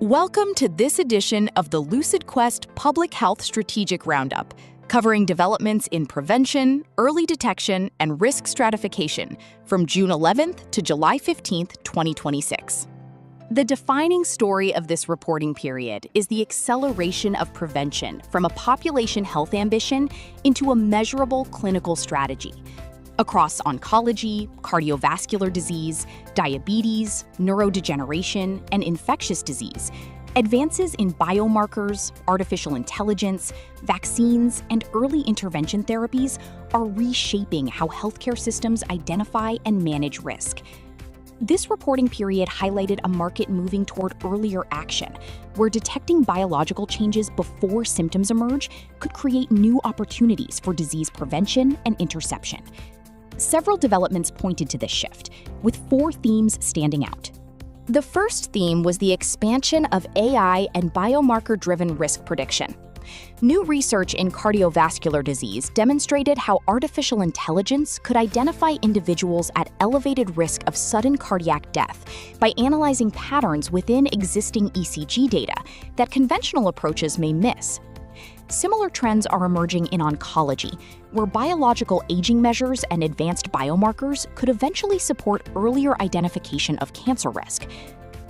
Welcome to this edition of the LucidQuest Public Health Strategic Roundup, covering developments in prevention, early detection, and risk stratification from June 11th to July 15th, 2026. The defining story of this reporting period is the acceleration of prevention from a population health ambition into a measurable clinical strategy. Across oncology, cardiovascular disease, diabetes, neurodegeneration, and infectious disease, advances in biomarkers, artificial intelligence, vaccines, and early intervention therapies are reshaping how healthcare systems identify and manage risk. This reporting period highlighted a market moving toward earlier action, where detecting biological changes before symptoms emerge could create new opportunities for disease prevention and interception. Several developments pointed to this shift, with 4 themes standing out. The first theme was the expansion of AI and biomarker-driven risk prediction. New research in cardiovascular disease demonstrated how artificial intelligence could identify individuals at elevated risk of sudden cardiac death by analyzing patterns within existing ECG data that conventional approaches may miss. Similar trends are emerging in oncology, where biological aging measures and advanced biomarkers could eventually support earlier identification of cancer risk.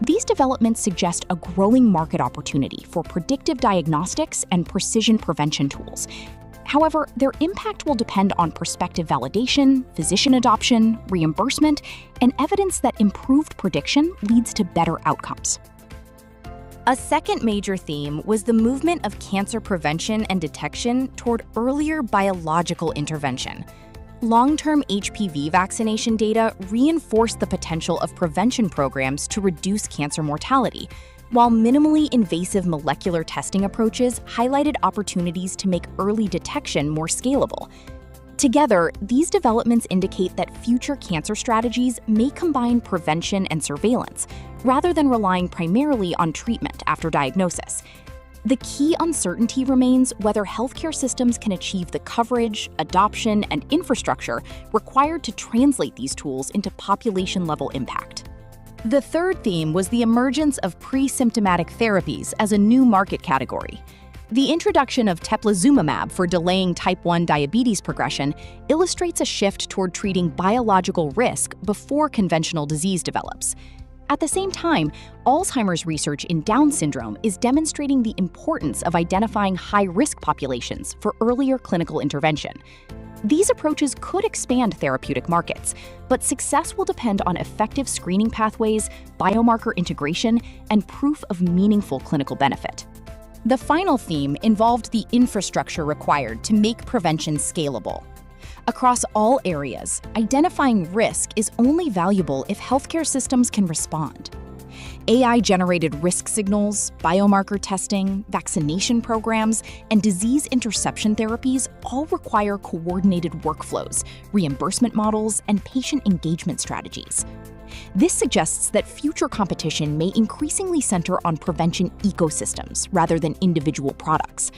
These developments suggest a growing market opportunity for predictive diagnostics and precision prevention tools. However, their impact will depend on prospective validation, physician adoption, reimbursement, and evidence that improved prediction leads to better outcomes. A second major theme was the movement of cancer prevention and detection toward earlier biological intervention. Long-term HPV vaccination data reinforced the potential of prevention programs to reduce cancer mortality, while minimally invasive molecular testing approaches highlighted opportunities to make early detection more scalable. Together, these developments indicate that future cancer strategies may combine prevention and surveillance, rather than relying primarily on treatment after diagnosis. The key uncertainty remains whether healthcare systems can achieve the coverage, adoption, and infrastructure required to translate these tools into population-level impact. The third theme was the emergence of pre-symptomatic therapies as a new market category. The introduction of teplizumab for delaying type 1 diabetes progression illustrates a shift toward treating biological risk before conventional disease develops. At the same time, Alzheimer's research in Down syndrome is demonstrating the importance of identifying high-risk populations for earlier clinical intervention. These approaches could expand therapeutic markets, but success will depend on effective screening pathways, biomarker integration, and proof of meaningful clinical benefit. The final theme involved the infrastructure required to make prevention scalable. Across all areas, identifying risk is only valuable if healthcare systems can respond. AI-generated risk signals, biomarker testing, vaccination programs, and disease interception therapies all require coordinated workflows, reimbursement models, and patient engagement strategies. This suggests that future competition may increasingly center on prevention ecosystems rather than individual products.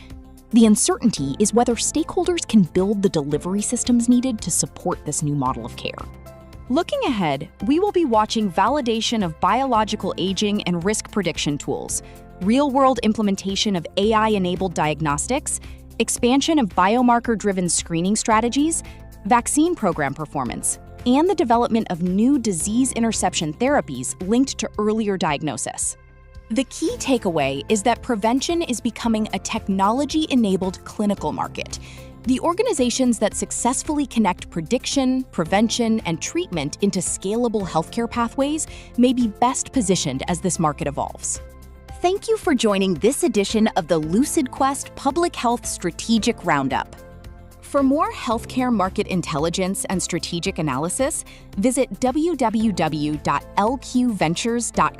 The uncertainty is whether stakeholders can build the delivery systems needed to support this new model of care. Looking ahead, we will be watching validation of biological aging and risk prediction tools, real-world implementation of AI-enabled diagnostics, expansion of biomarker-driven screening strategies, vaccine program performance, and the development of new disease interception therapies linked to earlier diagnosis. The key takeaway is that prevention is becoming a technology-enabled clinical market. The organizations that successfully connect prediction, prevention, and treatment into scalable healthcare pathways may be best positioned as this market evolves. Thank you for joining this edition of the LucidQuest Public Health Strategic Roundup. For more healthcare market intelligence and strategic analysis, visit www.lqventures.com.